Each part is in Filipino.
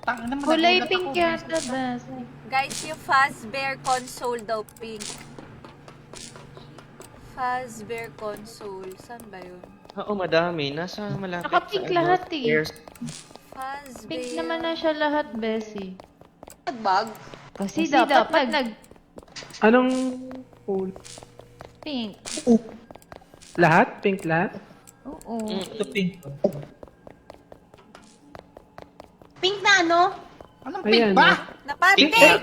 Tangina mo, Kulay nagulat pink ako. yata, bes. Guys, yung Fazbear console daw pink. Fazbear console. Saan ba yun? Oo, madami. Nasa malapit Naka-pink sa lahat eh. stairs. Fazbear. Pink naman na siya lahat, Bessie. Bag. Kasi dapat Anong pool? nag-pink. Lahat? Pink lahat? Oo. Ito pink. Pink na ano? Anong pink Ayan, ba? Napati! Eh,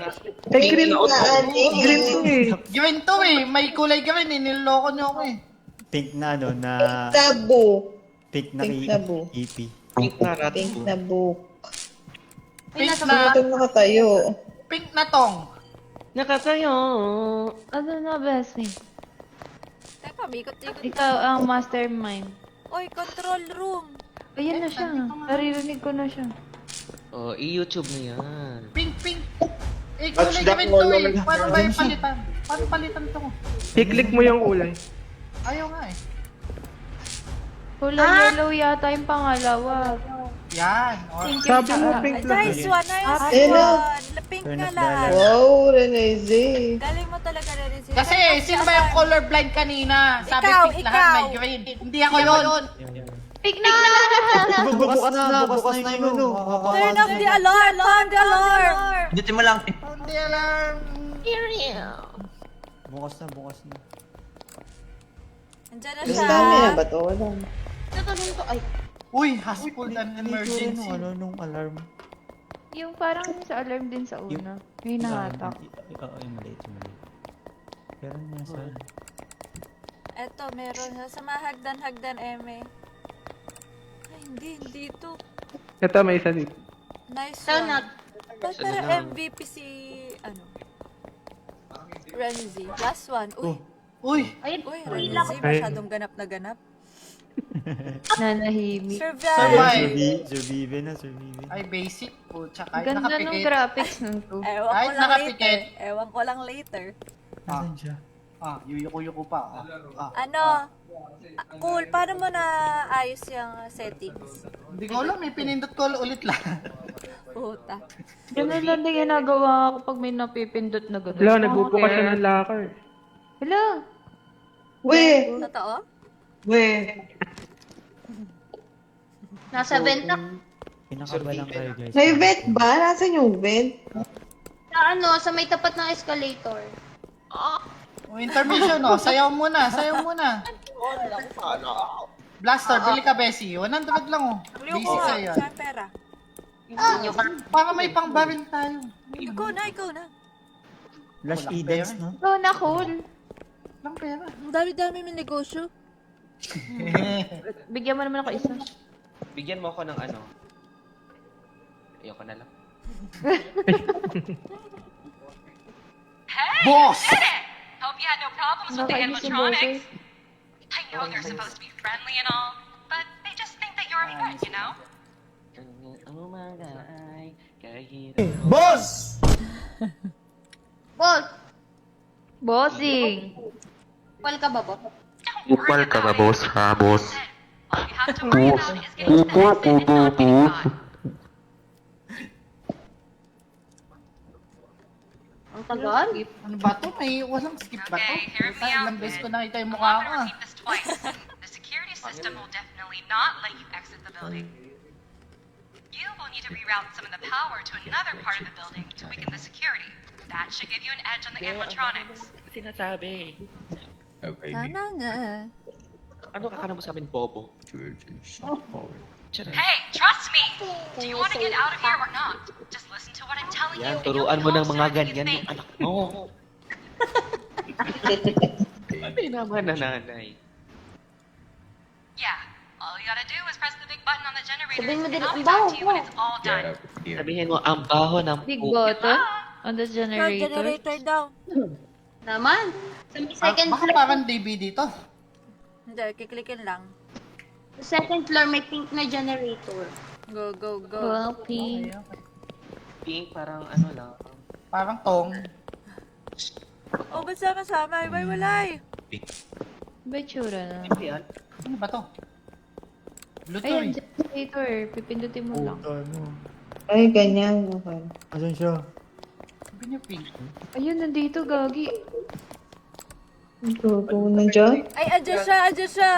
green to. Green to eh. Green to eh. May kulay green eh. Niloloko niyo ako eh. Pink na ano na... Tabo. Pink na Pink na bu. EP. Pink na rat. Pink na book. Pink Ano na, ito nakatayo? pink na tong. Nakatayo. Ano na, Bessie? Teka, mikot-ikot. Ikaw ang mastermind. Oy, control room. Ayan na siya. Naririnig ko na siya. Oh, i-YouTube mo yan. Pink, pink. Eh, kulay green to eh. Paano ba yung palitan? Paano palitan to? I-click mo yung kulay. Ayaw nga eh. Kulay yellow yata yung pangalawa. Yan. Or, Sabi mo pink lahat. Nice one, nice Hello. one. Pink Turn na off lahat. Wow, Reneze. Galing mo talaga na rin siya. kasi sino ba yung colorblind kanina? Sabi Ikaw, pink lahat, may ikaw. green. Hindi ako yun. Pink na! Bukas na yung ano. Turn off the alarm! Turn the alarm! Dito mo lang. Hindi alam. Bukas na. Andiyan na Ang siya. dami na ba to? Wala. Uy, hospital and Ano emergency. nung alarm? Yung parang sa alarm din sa una. May nahatak. Oo, yung maliit. Pero nasa... Eto, meron sa mga hagdan-hagdan, Eme. Ay, hindi ito. Ito may isa dito. Nice Sana. one. Ba't parang MVP si, ano? Renzi. Last one. Uy, Uy, Renzi, masyadong ganap na ganap. Nanahimik. Survive! Survive na. ay basic po. Tsaka Ganda nung nakapikit. graphics nun to. Ewan ko Kahit lang nakapikit. later. Ewan ko lang later. Nasaan siya? Yuyuko-yuko pa. Ano? Cool, paano mo na ayos yung settings? Hindi ko alam, may pinindot ko ulit lang. Puta. Ganun lang din ginagawa ko pag may napipindot na gano'n. Wala, nagbubukas siya ng locker. Hello? We! Totoo? We! Nasa vent na. Pinakabalang kayo guys. May vent ba? Nasaan yung vent? Sa ano, sa may tapat ng escalator. Intermission, oh. Sayaw muna. Blaster, bili ka, Bessie. 100 lang, oh. Basic sa'yo yan. Saan pera? Para may pang-baril tayo. Ikaw na. Flash Walang Edens, pera. no? Oh, na cool. Lang pera. Ang dami-dami may negosyo. Bigyan mo naman ako isa. Bigyan mo ako ng ano. Ayoko na lang. Boss! Hope you had no problems with the Nakainis yung animatronics. boses. I know they're supposed to be friendly and all, but they just think that you're a good, you know? Ang umaga ay kahirap. Boss! Boss, Bossing! wal ka ba, boss? Don't worry about it. All you have to worry about is getting to the exit and not getting caught. Ang tagal? Ano ba to? May walang skip ba to? Okay, hear me out. Ilang beses ko nakita yung I'm mukha not ko, gonna ah. repeat this twice. The security system will definitely not let you exit the building. You will need to reroute some of the power to another part of the building to weaken the security. That should give you an edge on the animatronics. Sinasabi. Sana nga. Ano kakana mo sa amin, Bobo? Hey, trust me! Do you want to get out of here or not? Just listen to what I'm telling you. Yan, and you'll turuan mo ng know mga what you ganyan think. yung anak mo. Ano naman na nanay? Yeah, all you gotta do is press the big button on the generator, Sabihin mo and din, I'll ang be back baho to you ko. when it's all done. Sabihin mo, ang baho ng Big poop. button on the Turn generator. generator daw. Naman. Sa may second Baka floor, parang DVD to. Hindi, kiklikin lang. sa second floor may pink na generator. Go. Well, pink. Pink, parang ano lang. Parang tong. Oh, ba't sama-sama? Iwalay. Ba tsura na? Yan. Ano ba to? Bluetooth Ayan, eh. generator. Pipindutin mo lang. Ano? Ay, ganyan. Okay. Asan siya? Sabi niyo pink. Ayun, nandito, Gagi. Ito, nandiyan. Ay, andyan siya, andyan siya.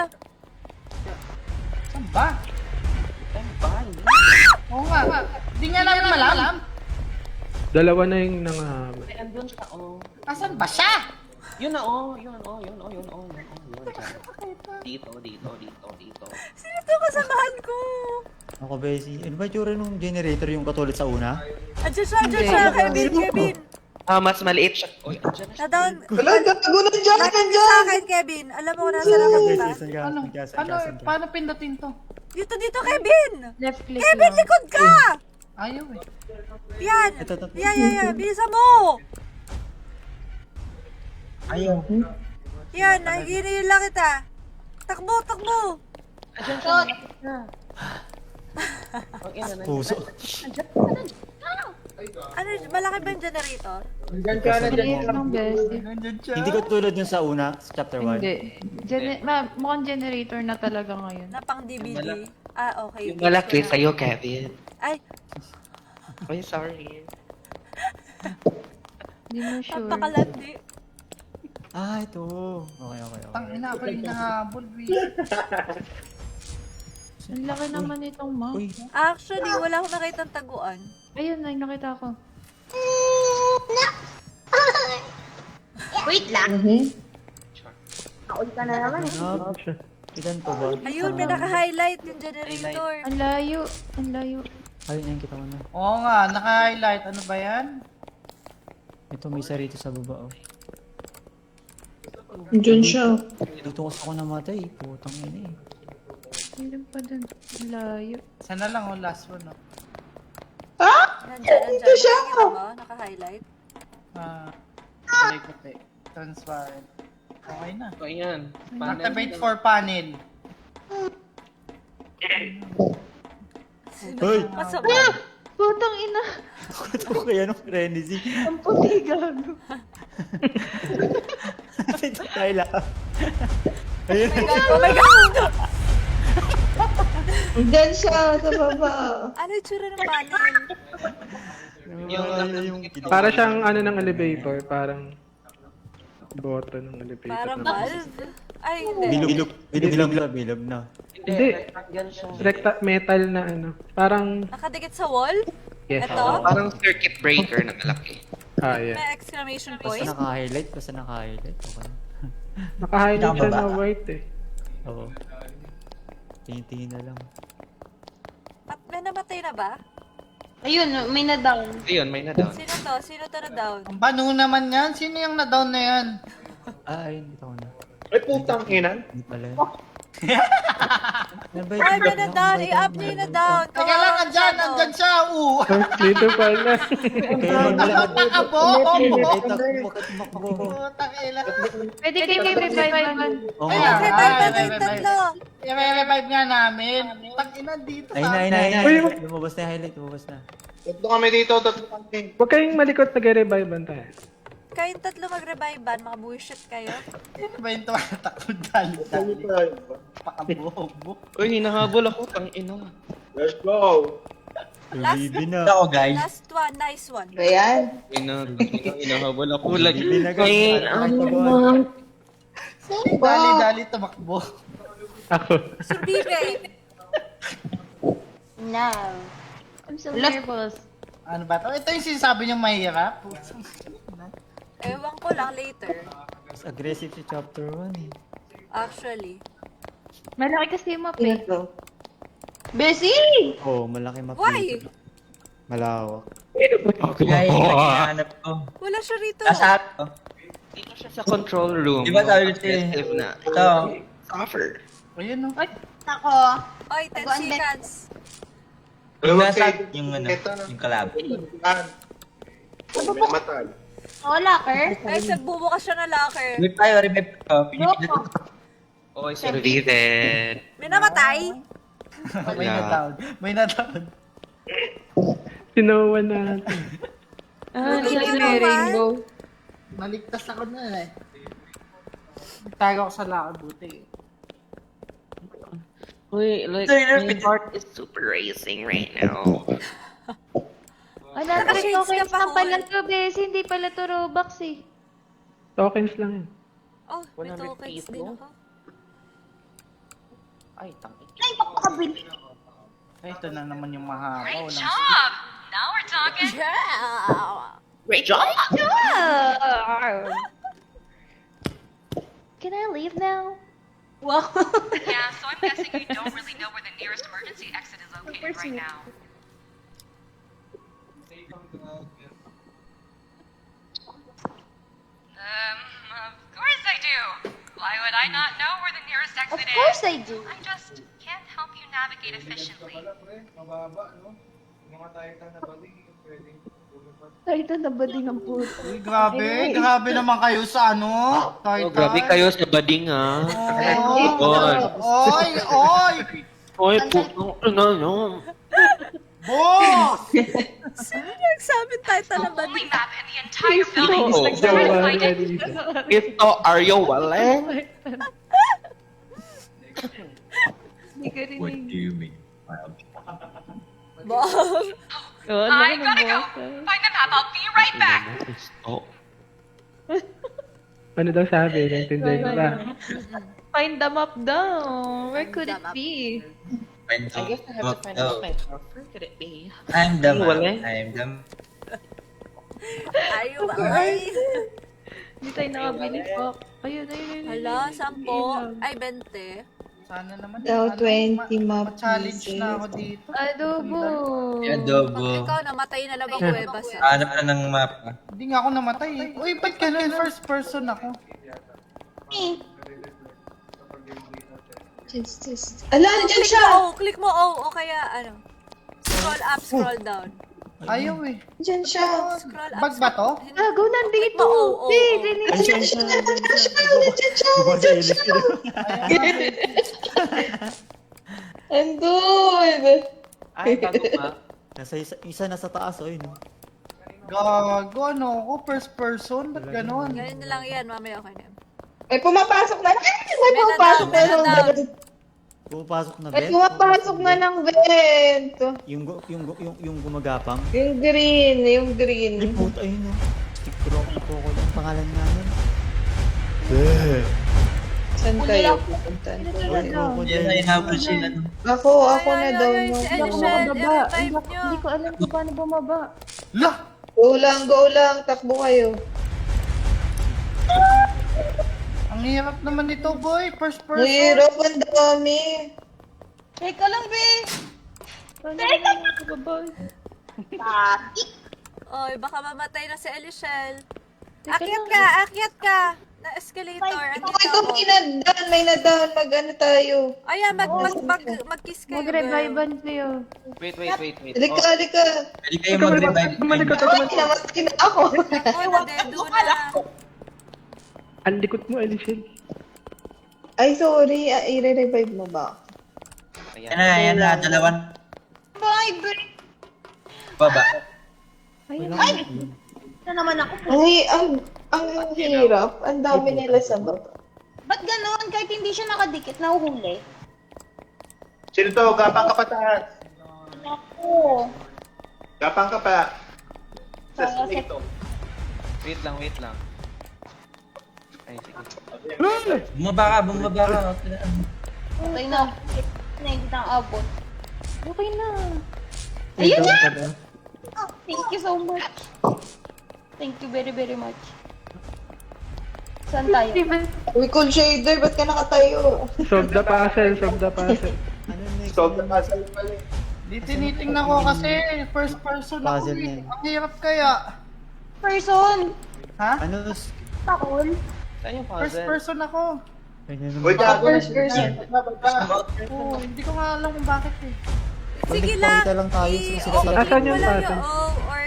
Saan ba? Oo nga. Hindi nga namin malam. Dalawa na yung nangahabol. Ay, andun siya, oh. Asan ba siya? Yun na, oh. Yun, oh. Yun, oh. Yun, oh. Yun, dyan. Dito, dito, dito, dito. Sino to kasamahan ko? Ako, Bessie. Ano ba yung tsura nung generator yung katulad sa una? Andyan siya, Kevin, Kevin. Mas maliit siya. Uy, andyan na siya. Na-down. Wala, gago nandiyan, Lapit ka sa nandiyan. akin, Kevin. Alam mo kung nasa na punta. Saan ka? Ano? Saan ka? Saan Ano? ka? Saan ka? Paano pindutin to? Dito, Kevin. Left click Kevin, lang. likod ka. Ayaw eh. Yan. Ito. Yan. Bilisan mo. Ayaw. Yan, nahihirayin lang kita. Takbo. Puso. Ano, malaki ba yung generator? Maliit lang, Bessie. Hindi ko tulad yung sa una, sa chapter 1. Hindi. Mukhang generator na talaga ngayon. Na pang DVD. Ah, okay. Yung malaki sa'yo, Kevin. Ay, Ay, sorry. Hindi mo sure. napakalandi. Ah, ito. Okay. Tangina ako yung nahabol. Ang laki naman itong mouse. Uy, Actually, wala akong nakitang taguan. Ayun, ay nakita ko. Wait lang. Kaul ka na naman eh. ilan pa ba? Ayun, may naka-highlight yung generator. Ang layo. Ang layo. Ayun yan, kita ko na. Oo nga, naka-highlight. Ano ba yan? Ito, may isa rito sa baba, oh. Nandiyan siya. Dito ako namatay. Putang ina eh. Ayun pa dun. Ang layo. Sana lang oh, last one. Oh. Nandyan. siya. Nakikita mo? Naka-highlight. Puti. Transparent. Okay na. So, ayan. Activate for panel. Hoy! Masama. Putang ina. Ito ko kaya nung frenzy. Ang puti, gago. Ito tayo lang. Ayun. Oh my God! Nandiyan siya sa baba. Ano yung tsura ng panel? Yung Para siyang ano ng elevator. Parang button ng elevator. Parang na- valve. Ay, hindi. bilog na. Hindi. Rectangle siya. Metal na ano. Parang, Nakadikit sa wall? yes. Ito? Parang circuit breaker na malaki. Yeah. May exclamation Basta point? naka-highlight. Okay. Naka-highlight siya na white eh. Oo. Tingin-tingin na lang. At may namatay na ba? Ayun, may na-down. Ayun, may na-down. Sino to na down? Ang bano naman yan? Sino yung na-down na yan? Ayun, kita ko na. Ay, putang ina. Hindi pala yun. Ay, may na down! I-up niyo yung na down! Teka lang, andyan siya. Dito pala. Abo! Bakit tumakbo? Putang ina. Pwede kayo revive man. Oo Ayun, nga. Revive na revive. yung tatlo! I-revive nga namin. Tangina dito sa Ayun. Lumabas na yung highlight. Huwag kayong malikot nag-revive tayo. Kayong tatlo mag-revive-an, mga bullshit kayo. Ano ba yung tumatakbo dali? Pakabobo. Uy, hinahabol ako. Tang ina. Bibi na. Last one, nice one. Ba yan? Hinahabol ako. Bibi na Ay, Dali tumakbo. Ako. Survive! No. I'm so nervous. Ano ba to? Ito yung sinasabi niyong mahirap. Ewan ko lang later. Mas aggressive si chapter 1 eh. Actually. Malaki kasi yung map eh. Ito. Bessie! Oo, malaki map. Why? Malawak. Wala siya rito. dito siya sa control room. Di ba sabi ko Aggressive na. Ito. Suffer. Ayun no. Ako. Oy, 10 seconds. Yung nasa yung ano, yung kalab. Oh, locker. Ay, nagbubukas siya ng locker. Revive tayo, revive ko. Pinipili ko. Oy, survived. May namatay? May na-down. May na-down. Tinawan natin. Hindi Yung naman. rainbow. Naligtas ako na eh. Tago ako sa lakad buti. Uy, like, Sorry, my heart is super racing right now. Naka-shades ka tokens pa, lang pala Hol. to, Bes. Hindi pala to Robux eh. Tokens lang yun. Oh, may 100 tokens piso? din ako. Ay, tangin. Ay, pakakabili. Ay, ito na naman yung mahaba. Great Walang job! Now we're talking. Yeah! Great job! Can I leave now? Wow. Yeah, so I'm guessing you don't really know where the nearest emergency exit is located right now. Of course I do. Why would I not know where the nearest Of exit course is? I do. I just can't help you navigate efficiently. Titan na ba din ang puto? Uy, grabe. Grabe naman kayo sa ano. Oh, grabe kayo sa bading, ah. Oy! Oy! Oy, putong no. Boss! Nagsabi tayo na ba Only map in the entire building Oh, is like Jowa, find it. Elisa. Ito, are you wallet? Hindi ka What rinig. do you mean? I gotta go. Find the map. I'll be right back. Oh, Ano daw sabi? Naintindihan ko ba? Find the map daw. Where could it Find the map. be? Find I guess I have to find out myself. Where could it be? I'm the Wala. man. I'm the Are you alive? Hindi tayo nakabili po. Ayun, ayun. Hala, 10. Ay, 20. Sana naman. Daw 20 map Ma-challenge pieces. na ako dito. Adobo. adobo. Ikaw, namatay na lang ang kuweba sa... Hanap na ng map. Hindi nga ako namatay eh. Uy, ba't ganun? First person ako. Just. Ala, nandiyan Click siya! mo O, click mo O, o kaya ano. Scroll up, scroll down. Ayaw eh. Nandiyan siya! Scroll up. Bag ba to? Gago, nandito. Oo, oo, oo. Dinig. Nandiyan siya! Nandiyan siya! Nandiyan siya! Nandiyan siya! Andun! Ay, bago pa. Nasa isa nasa taas, oh yun. Gago, ano ako? First person? Ba't ganun? Ganun na lang yan, mamaya okay na. May pumapasok na. Ay, may May pumapasok na na ng down. vent. Pumapasok na May bet. pumapasok na ng vent. Yung gumagapang. Yung green, yung Ay, green. puta, ayun oh. Stick ko yung pangalan namin. Eh. Saan kayo pupunta? Yan na inabot sila. Ako na daw. Ay, si Elishel, i-revive nyo. Hindi ko alam kung paano bumaba. Lah! Go lang, takbo kayo. Ang hirap naman nito, boy. First person. Mahirap, ang dami. Teka lang, be. Paano bumaba? Oy, baka mamatay na si Elishel. Teka Akyat lang. ka, akyat ka. Na escalator. Ako ito, may nadahan, mag-ano tayo. Ayan, mag-kiss kayo. Mag-revivean kayo. Wait. Halika, halika. Pwede kayo mag-revive. Ay, namatay na ako. Oh, nadedo na. Ang likot mo, Elishel. Ay, sorry. I-revive mo ba? Yan na. Dalawan. Bye, be. Baba. Ito naman ako. Ay, ang hirap. Ang dami nila sa baba. Ba't ganon? Kahit hindi siya nakadikit, nahuhuli. Sino to? Gapang ka pa taas. Ako. Gapang ka pa. Sa Sa- snake to. Wait lang. Ay, sige. Bumaba ka. Okay na. Na hindi na abot. Okay na. Ayun na! Ka daw. Oh, thank you so much. Thank you very, very much. Saan tayo? Uy, cool shader, ba't ka nakatayo? Solve the puzzle. Ano next? Solve the puzzle pala. Di tinitingnan ko kasi. First person ako Puzzle eh. yan. Ang hirap kaya. Person. Ha? Ano? Takol. Saan yung First puzzle? person ako. Uy, gago. First person. Oo, hindi ko nga alam kung bakit eh. Sige lang. Pagkita lang tayo. I- Sige, o, sige. click Asan mo yung lang button? yung O or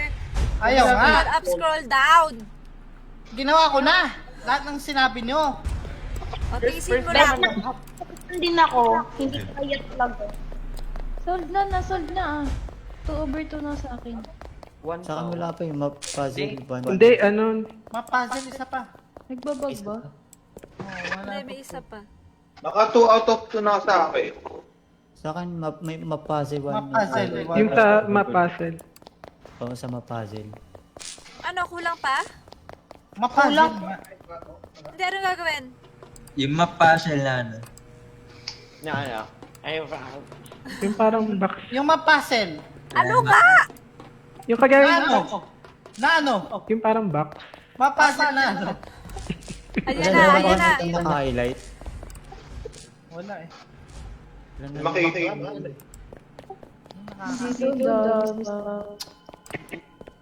Ayaw nga. scroll up, scroll down. Ginawa ko na. Lahat ng sinabi nyo. O, tiisin mo lang. Din ako. Hindi ko kaya talaga. Solve na. 2/2 na sa akin. One Saka pound. wala pa yung map puzzle. Hindi, ano. Ma-puzzle isa pa. Nagbabag ba? May isa pa. Naka 2 out of 2 na sa akin. Sa akin, may map puzzle. Ma-puzzle. Yung sa map puzzle. Oo, sa mapuzzle. Ano, kulang pa? Mapulang. Hindi, ano gagawin? Yung map-puzzle na ano. Ano? Ay, Yung parang box. Yung mapuzzle. Ano nga? Yung kagaya Na ano? Na ano? yung parang box. Mapuzzle na ano? Ayan na, ayan na. Naka-highlight. Wala eh. Makita yun.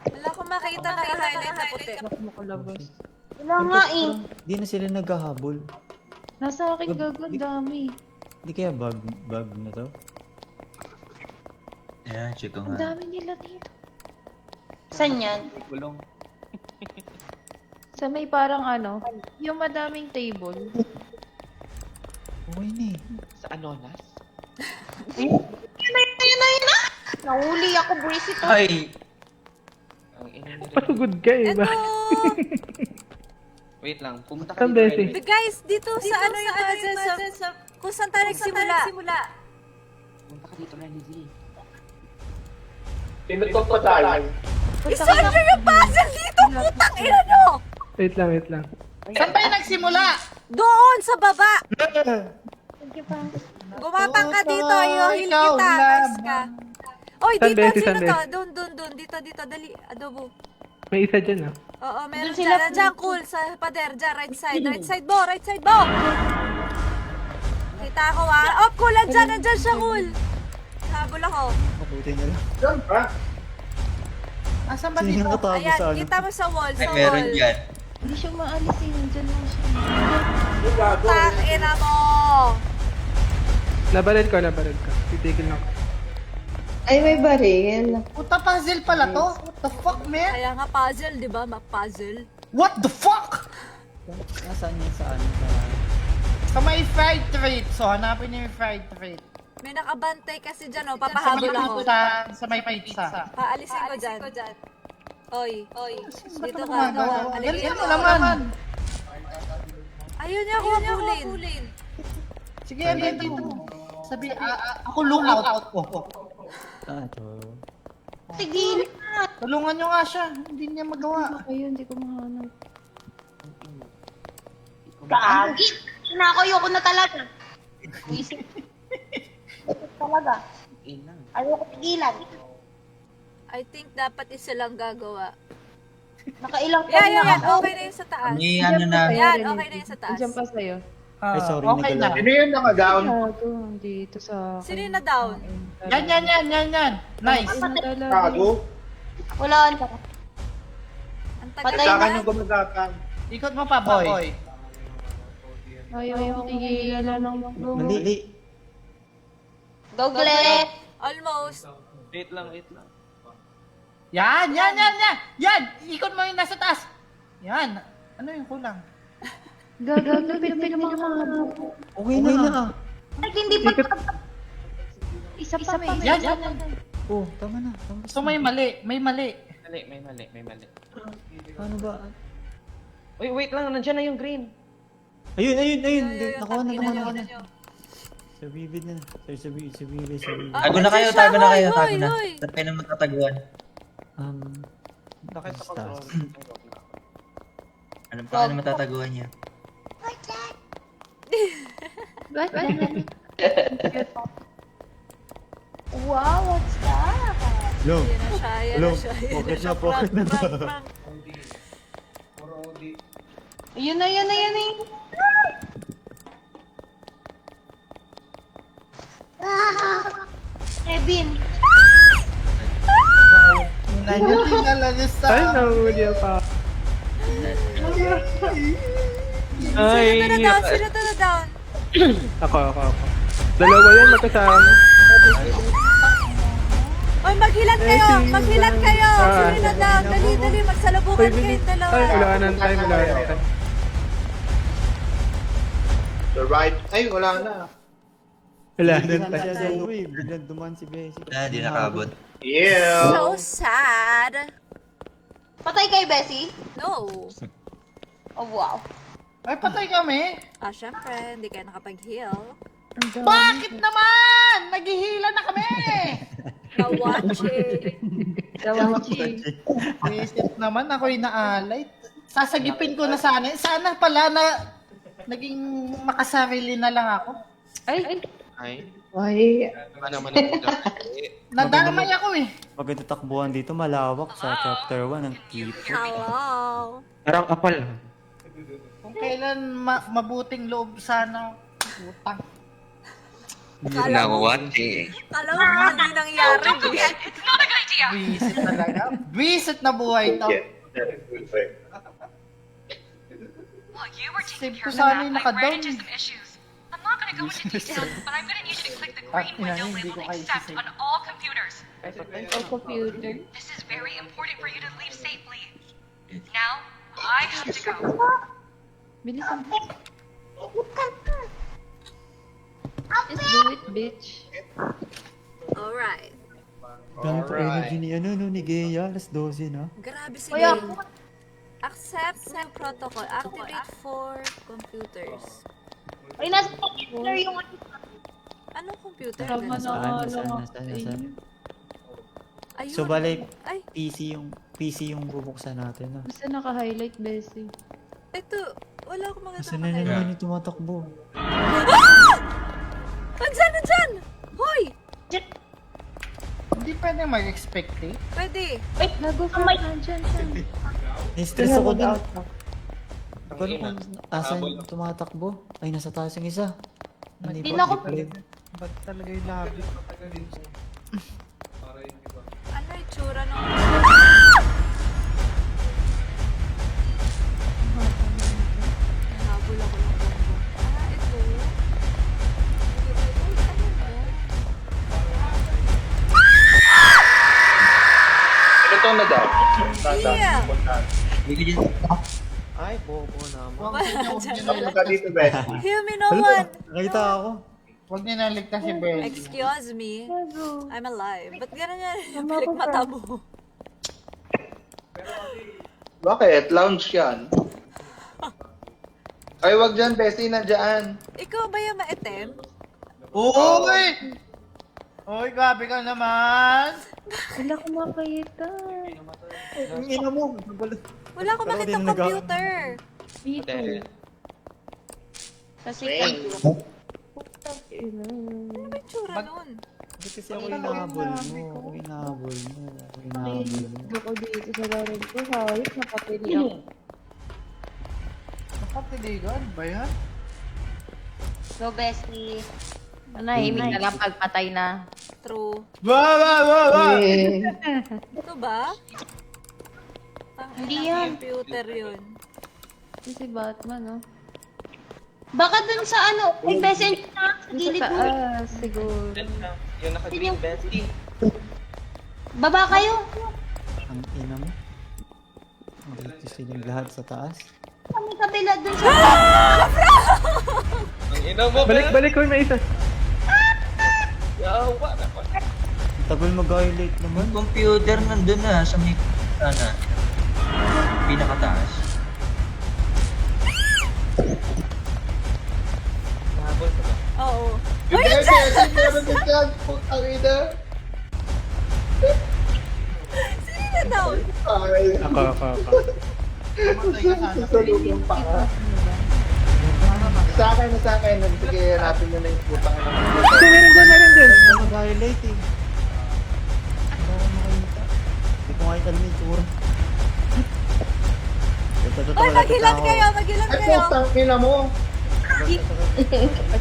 Wala akong makita na i-highlight na puti. Wala nga eh. Hindi na sila naghahabol. Nasa akin gago, ang dami. Hindi kaya bug na to? Ayan, check ko Ang nga. dami nila dito. Saan yan? gulong. Sa may parang ano, yung madaming table. Okay na eh. Sa Anonas? Nahuli ako, Breezy to. Ay! Ang ina nila. Pasugod ka eh Ito! ba? Wait lang, pumunta ka Saan, dito. Bessie? The guys, dito sa ano yung puzzle sa... Kung saan tayo nagsimula. Pumunta ka dito, Lenny Z. Pinutok pa tayo. I-solve nyo yung puzzle dito, putang ina nyo! Wait lang. Saan tayo nagsimula? Doon, sa baba! Sige pa. Gumapang ka dito, i-heal ikaw, kita. laban. Nice ka. Oy, Saan, dito, Bessie? sino Saan, to? Bessie? Doon, dito, dali, adobo. May isa dyan ah. Oo, meron Doon sila- dyan. Diyan, cool. Sa pader, dyan. Right side mo. Kita ako, ah. Oh, cool. Nandyan siya, cool. Habol ako. Mabuti na lang. Saan ba? Asan ba Sino dito? nakatago Ayan, sa ano? kita mo sa wall, Ay, sa meron wall. dyan. Hindi siya maalis eh, nandyan lang siya. Putang ina mo. Nabaril ko. Titigil na ako. Ay, may baril. Puta puzzle pala to. What the fuck, man? Kaya nga puzzle, di ba? Puzzle. What the fuck? Nasaan yan sa ano? Sa may fried treat. So, hanapin niyo yung fried treat. May nakabantay kasi dyan, oh. Sa may Papahabol ako. pizza. Sa may pizza. Paalisin ko dyan. Oy. Ba't Dito mo ka. gumagawa? Alisin Galingan mo. mo naman. Ayun niya ako habulin. Sige, dito. Sabi, ako lookout ko. Ah, ito. Tigil na. Tulungan nyo nga siya. Hindi niya magawa. Ayun, hindi ko mahanap. Gagi. Ayoko na talaga. Isip. Talaga. Ina. Ayoko tigilan. I think dapat isa lang gagawa. Nakailang Yan. Okay na yun sa taas. May ano na. Yan, okay na yun sa taas. Diyan pa sa'yo. Ah, Ay, sorry, okay na. nagalaw. Sino yun naka-down? Gago, dito sa akin. Sino yung na-down? Yan. Nice. Ayun na talaga. Kago? Wala ka. Ang Patay tagal Sa akin na. yung gumagapang. Ikot mo pa, boy. Ayaw, tigilan ng Mali. Google. Almost. Wait lang. Yan. Ikot mo yung nasa taas. Yan. Ano yung kulang? Gago, pinamahanap. Okay na. Ay, hindi pa. Isa pa may. Yan. Oh, tama na. So may mali. May mali. Paano ba? Uy, wait lang. Nandiyan na yung green. Ayun. Nakuha Tangina na. nyo. Sa bibid na. Sa bibid. Tago na kayo. Tago na. Hoy. Saan kayo na matataguan? Bakit sa control? Alam pa kayo na matataguan niya. Wow, what's that? Hello. Yan na siya. Pocket na. Prank. Ayun na. Kevin. Nanyatingala niya sa... Ay, nahuli pa. Sino to na down? Ako. Dalawa yan magkasama. Oy, maghilan kayo! Sino na down? Dali, magsalabukan kayong dalawa. Ay, wala na time. The right. Ay, wala na. Wala na Biglang time. siya sa uwi. Biglang duman si Bessie. Di nakabot. Yeah. So sad. Patay kay Bessie? No. Oh, wow. Ay, patay kami. Syempre, hindi kayo nakapag-heal. Bakit naman? Naghihila na kami. Kawachi. Kawachi. Visit naman, ako'y naalay. Sasagipin ko na sana. Sana pala na naging makasarili na lang ako. Ay, Ay, Nadamay ako eh. Maganda takbuhan dito, malawak sa chapter 1 ng Tipo. Hello. Parang kapal. Kung kailan mabuting loob sana. Utang. Kala mo hindi nangyari. It's not a good idea. Visit talaga. Visit na buhay to. While you were taking Save care ko of sana that, yung I ran naka-down. into some issues. I'm not gonna go into details, but I'm gonna need you to click the green window labeled accept on all computers. ang computer. This is very important for you to leave safely. Now, I have to go. Bilisan mo. Just do it, bitch. Alright. Dami pa energy ni ni Gea, alas 12 na. Grabe si Kuya, Gay. Accept new protocol. Activate for computers. Ay, nasa computer yung Anong computer? Tama na Saan? lang. Ayun. So, balik, Ay, PC yung bubuksan natin, no? Basta naka-highlight, Bessie. ito. Wala akong makita. Kasi na naman yung tumatakbo. Nandyan! Hoy! Hindi pwede mag-expect eh. Pwede. Lago ka, nandyan siya. Na-stress ako din. Ako kung asan yung tumatakbo. Ay, nasa taas yung isa. Hindi na ako- Ba't talaga yung labi? Ano yung tsura nung... Nahabol ako ng bombo. Ito. Ano to na daw? Yeah. Ay, bobo naman. Ano ka dito, Bessie? Heal me, no one. Nakita ako. Huwag niyo naligtas si Bell. Excuse me. I'm alive. Ba't gano'n yan? Balik mata mo. Bakit? Lounge yan. Ay, wag dyan, Bessie, nandyan. Ikaw ba yung maitim? Uy! Uy, grabe ka naman! Wala ko makita. Ang ina mo. Wala akong Pero makita di na computer. Dito. Kasi Ano ba yung tsura nun? Hindi kasi ako hinahabol mo. Ako hinahabol mo. Ako dito sa larin ko. Hayop, napapili ako. Nakapiligan ba yan? So, Bestie, manahimik na lang pagpatay na. True. Ba! Ito ba? Hindi yan. Computer yun. Ito si Batman, oh. Baka dun sa ano, may messenger na sa Doon gilid sa mo. taas, siguro. Yung naka-green Bessie. Baba kayo. Ang ina mo. Dito silang lahat sa taas. Kami kabila dun sa... Ang ina mo, Balik ko may isa. Yawa na pa. Tagal mag-highlight naman. Yung computer nandun na sa may sana. Pinakataas. Nahabol ka ba? Oo. Hindi, Bessie, meron din dyan. Putang ina. Sino na down? Ay, Ako. Mamatay ka sana. susunod pa ka. Sa akin. Sige, hanapin nyo na yung putang ina. Meron dyan. Mag-highlight eh. Hindi ako makita. Hindi ko kahit alam yung tsura. Ay, maghilan kayo! Ay, putang ina mo.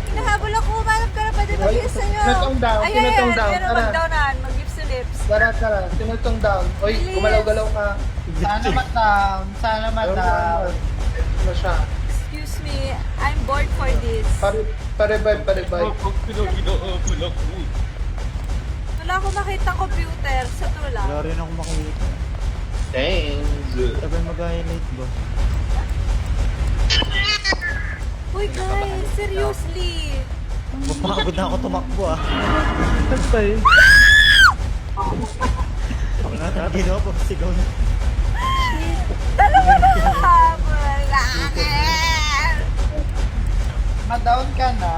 Hinahabol ako, humanap ka na pwede mag-gift sa'yo. Tinutong down, Ay, tinutong down, pero tara. mag-downan, mag-gift sa lips. Tara. Tinutong down. Oy, Bilis. gumalaw-galaw ka. Sana madam. Ano siya? Excuse me, I'm bored for this. Pare-revive. Wala akong makita computer, sa tula. Wala rin ako makita. Thanks. Tagal mag-highlight ba? Uy guys, seriously. Mapagod na ako tumakbo ah. Saan pa yun? Wala na ginawa po. Sigaw na. Dalawa na habol. Ma-down ka na.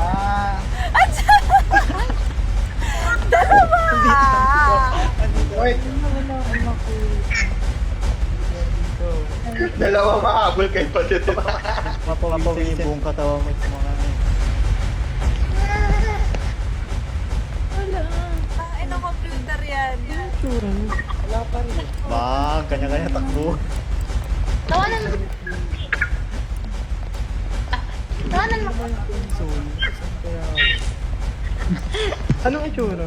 Wait, Wala akong makita. dalawa mahabol kay Patito. Mapawisin yung buong katawan mo sa mga ano. Wala. Ay, no computer yan. Bang, kanya-kanya takbo. Tawanan mo. Tawanan mo. Anong itsura?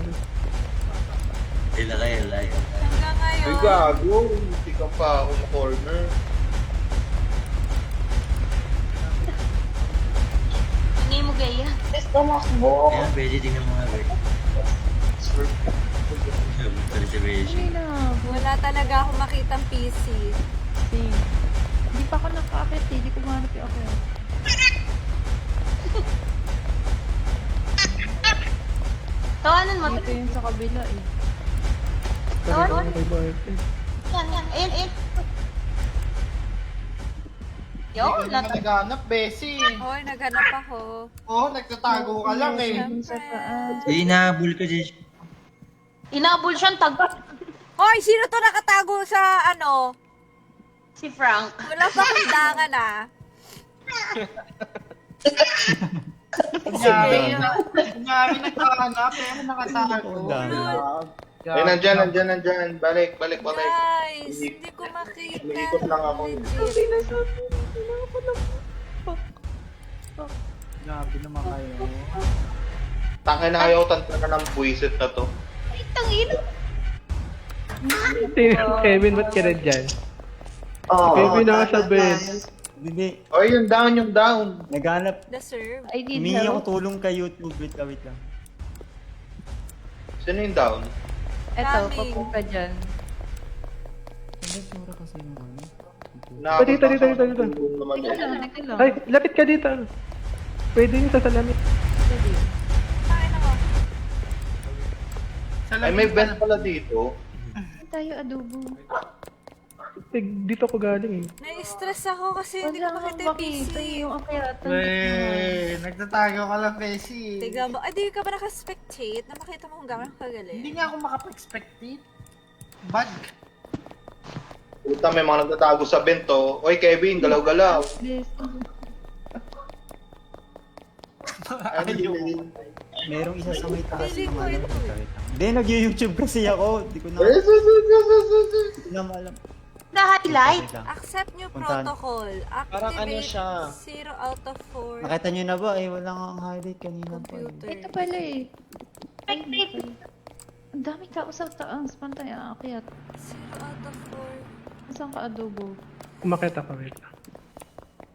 Ila kayo, layo. Hanggang Ay, ngayon. gago. Hindi ka pa ako corner. Hindi mo gaya. Let's tumakbo. Ayan, pwede din ng mga bird. Reservation. Hindi na. Wala talaga akong makitang PC. Same. Hindi pa ako nakaakit eh. Hindi ko mahanap yung ako. Tawanan mo. Dito yun sa kabila eh. Tawanan. May boyfriend. Yan, yan. Ayun, ayun. Yo, Hindi ka naman naghanap, Bessie. Hoy, naghanap ako. Oo, nagtatago ka lang eh. Sa taas. Hindi, nahabol ka dyan. inabol siyang tag... Hoy, sino to nakatago sa ano? Si Frank. Wala pa kundangan ah. Kunyari naghahanap, pero nakatago. Ay, nandyan. Balik. Guys, hindi ko makita. Umiikot lang ako. Grabe naman kayo. Tangin na ayaw, tanta ka ng buwisit na to. Ay, tangina. Kevin, ba't ka na dyan? Kevin, nasa bed. Hindi. Oy, yung down. Naghanap. The serve. I need Humingi help. ako tulong kay YouTube. Wait lang. Sino yung down? Eto, Kami. papunta dyan. Ano sura kasi yung ano? Dito. Naman Teka eh. lang, teka lang. Ay, lapit ka dito. Pwede yung sa salamin. Ay, nako. Ay, may vent pala dito. Saan tayo adobo? Dito ko galing eh. Na-stress ako kasi hindi ko Wala makita akong yung PC. makita yung akyatan. Wey, nagtatago ka lang, Bessie. Tignan mo. Ay, di ka ba nakaspectate na makita mo kung gano'n kagaling? Hindi nga ako makapag-expectate. Bad. Puta, may mga nagtatago sa bento. Oy, Kevin, galaw-galaw. Yes. Ano yun? Merong isa sa may taas Feeling ng ko ano. ito eh. Hindi, nag-YouTube kasi ako. Di ko na alam. Na-highlight. Wait lang. Accept new Puntahan. protocol. Activate Parang ano siya? 0 out of 4. Nakita nyo na ba? Eh, wala nga ang highlight kanina pa. Computer. Ito pala eh. Ay, hindi pala. Ang daming tao sa taas. Pantay aakyat. 0 out of 4. Saan ka adobo? Umakit ako, wait lang.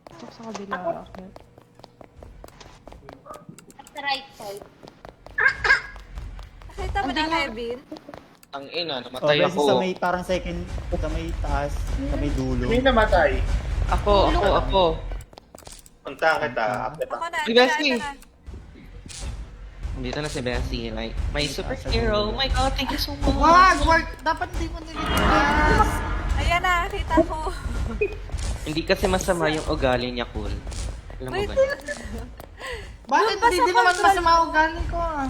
Ito sa kabila aakyat. At the right side. Nakita mo na, Kevin? Ang ina, Oh, namatay kasi sa ako. may parang second, sa may taas, sa may dulo. May namatay. Ako. Punta kita. Akit Ako na. Si nakita Bessie. na. Dito na si Bessie. My superhero. Oh my god, thank you so much. Wag! Dapat hindi mo nililigtas. Ayan na, nakita ko. Hindi kasi masama yung ugali niya, cool. Alam mo Wait, ba? Bakit Doon ba hindi sa din naman control? masama ugali ko ah?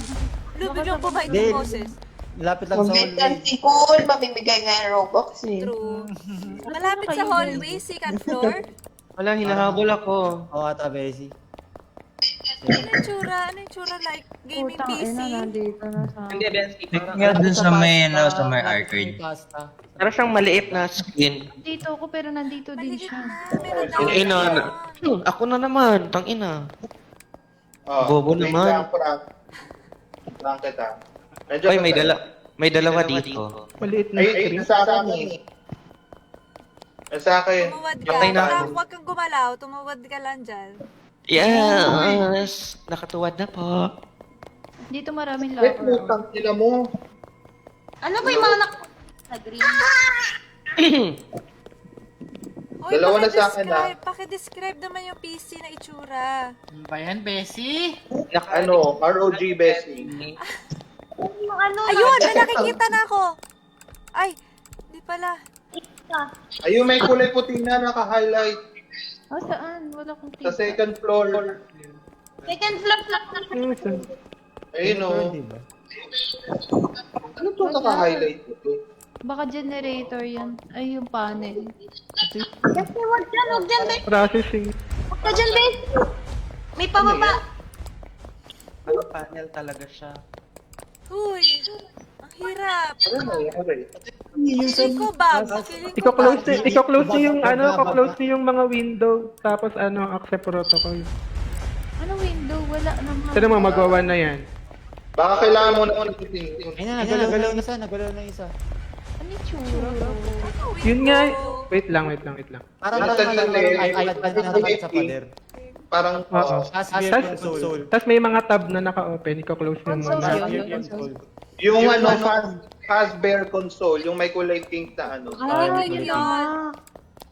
biglang bumait Hindi. yung boses. Lapit lang sa Magbitan hallway. si Cool, mamimigay nga yung Robux eh. True. Malapit sa hallway, second floor. Wala, hinahabol ako. Oo, ata, Bessie. Ano yung tsura? Ano yung tsura like gaming Putang PC? ina, nandito na sa... Hindi, Bessie. Check nga dun sa may, ano, sa may arcade. Pasta. Parang siyang maliit na screen. Nandito ako pero nandito din Maligit siya. na, meron na. Ang ina na. Ako na naman, tang ina. Bobo naman. Prank kita. Ay, may dalawa dito. Maliit na Ay, screen. nasa akin eh. Nasa akin. Tumawad ka. Patay na ako. Huwag kang gumalaw. Tumawad ka lang dyan. Yes! Nakatuwad na po. Dito maraming Wait, locker. putang sila mo. Ano ba yung mga na green? Oy, Dalawa na sa akin, Pakidescribe naman yung PC na itsura. Ano ba yan, Bessie? Ano, ROG Bessie. Yung ano? Ayun! May nakikita na ako! Ay! Di pala. Ayun, may kulay puti na naka-highlight. Ah, saan? Wala kong Sa kita. second floor. Second flop na. Yung isa. Ayun o. Diba? Ano to naka-highlight ito? Baka generator yan. Ay, yung panel. Kasi wag dyan, Bes. Processing. Wag ka dyan, Bes. May pababa. Ano panel talaga siya. Uy, ang hirap. Ano nangyari? Feeling ko bag. Feeling ko Iko-close bag. iko-close niyo yung ano, iko-close niyo yung mga window, tapos ano, accept protocol. Ano window? Wala naman. Sino mo magawa na yan? Baka kailangan mo na ulit Ayun na, nagalaw na isa, nagalaw na isa. Ano yung tsura ko? Yun nga, wait lang. Parang Nasaan lang eh, iPad na nakakit sa pader. Parang, Oo. Hasbir console. Tapos may mga tab na naka-open, iko-close niyo Console muna. yun, yung console. yung Fazbear console, yung may kulay pink na ano. Ah, yun yun.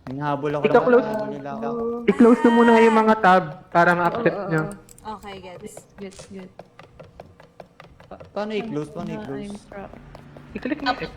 Hinahabol ako Ika-close. nila ako. I-close mo muna yung mga tab para ma-accept Oo, nyo. Okay, gets. Good. Paano i-close? Paano I'm i-close? trapped. I-click mo X.